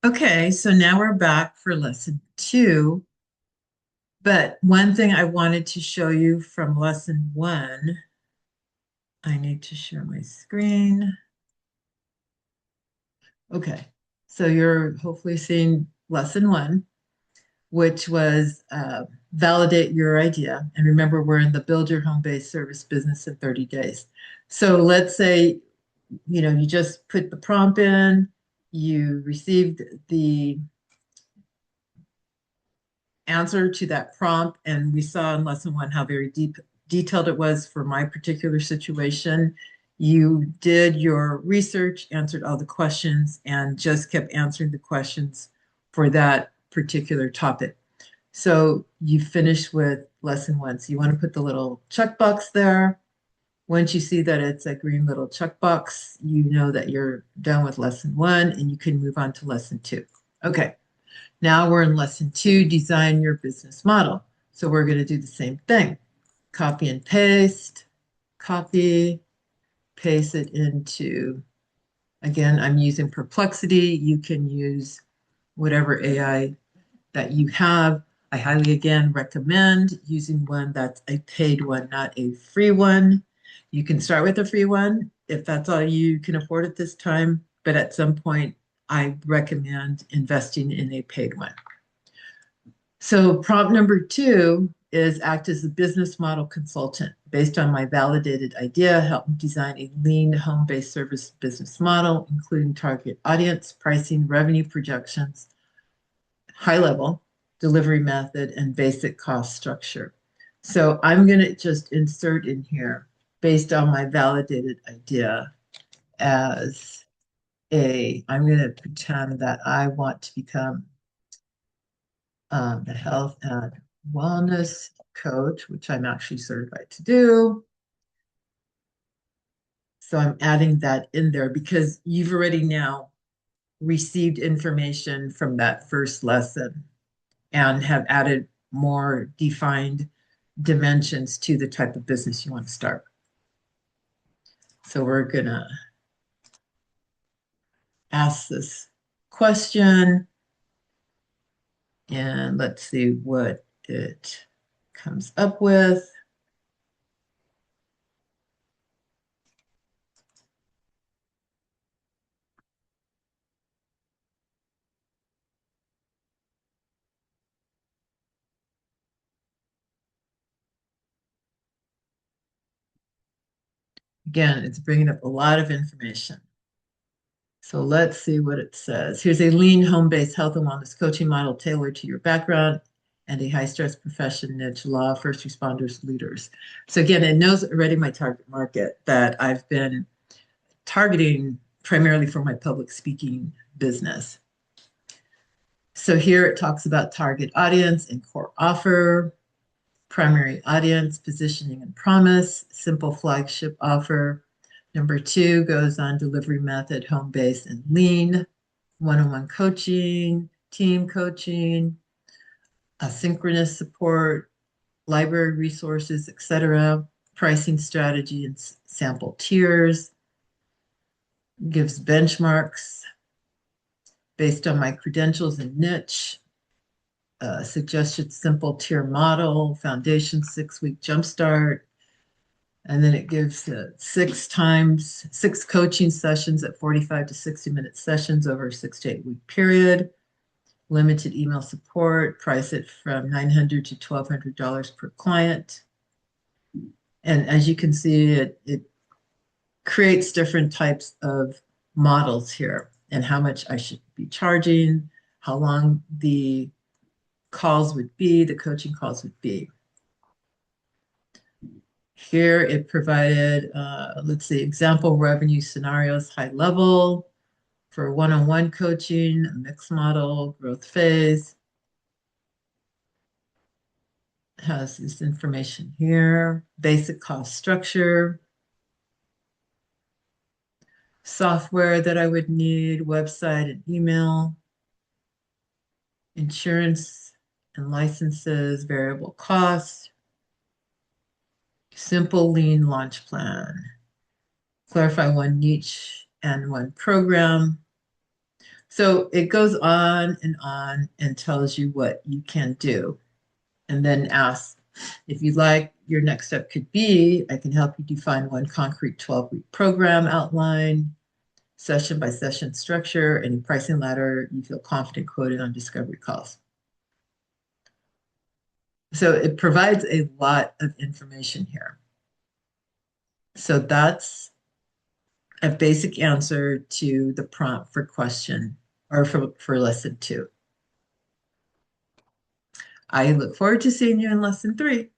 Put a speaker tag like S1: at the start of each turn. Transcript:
S1: Okay, so now we're back for lesson two. But one thing I wanted to show you from lesson one, I need to share my screen. Okay, so you're hopefully seeing lesson one, which was validate your idea. And remember, we're in the build your home-based service business in 30 days. So let's say, you just put the prompt in, you received the answer to that prompt. And we saw in lesson one how very detailed it was for my particular situation. You did your research, answered all the questions, and just kept answering the questions for that particular topic. So you finish with lesson one. So you want to put the little checkbox there. Once you see that it's a green little checkbox, you know that you're done with lesson one and you can move on to lesson two. Okay. Now we're in lesson two, design your business model. So we're going to do the same thing. Copy and paste, copy, paste it into, again, I'm using Perplexity. You can use whatever AI that you have. I highly, again, recommend using one that's a paid one, not a free one. You can start with a free one if that's all you can afford at this time, but at some point, I recommend investing in a paid one. So prompt number two is act as a business model consultant. Based on my validated idea, help me design a lean home-based service business model, including target audience, pricing, revenue projections, high level, delivery method, and basic cost structure. So I'm going to just insert in here, based on my validated idea, as I'm going to pretend that I want to become the health and wellness coach, which I'm actually certified to do. So I'm adding that in there because you've already now received information from that first lesson and have added more defined dimensions to the type of business you want to start. So we're going to ask this question and let's see what it comes up with. Again, it's bringing up a lot of information. So let's see what it says. Here's a lean home-based health and wellness coaching model tailored to your background and a high-stress profession niche, law, first responders, leaders. So again, it knows already my target market that I've been targeting primarily for my public speaking business. So here it talks about target audience and core offer, primary audience, positioning and promise, simple flagship offer. Number two goes on delivery method, home base and lean, one-on-one coaching, team coaching, asynchronous support, library resources, etc., pricing strategy and sample tiers, gives benchmarks based on my credentials and niche, suggested simple tier model, foundation 6-week jumpstart, and then it gives six coaching sessions at 45 to 60-minute sessions over a 6 to 8 week period. Limited email support, price it from $900 to $1,200 per client. And as you can see, it creates different types of models here and how much I should be charging, how long the calls would be, the coaching calls would be. Here it provided, let's see, example revenue scenarios, high level for one-on-one coaching, a mixed model, growth phase. Has this information here, basic cost structure, software that I would need, website and email, insurance and licenses, variable costs, simple lean launch plan, clarify one niche and one program, So it goes on and tells you what you can do, and then asks if you'd like, your next step could be, I can help you define one concrete 12-week program outline, session by session structure, any pricing ladder you feel confident quoting on discovery calls. So it provides a lot of information here. So that's a basic answer to the prompt for question or for lesson 2. I look forward to seeing you in lesson 3.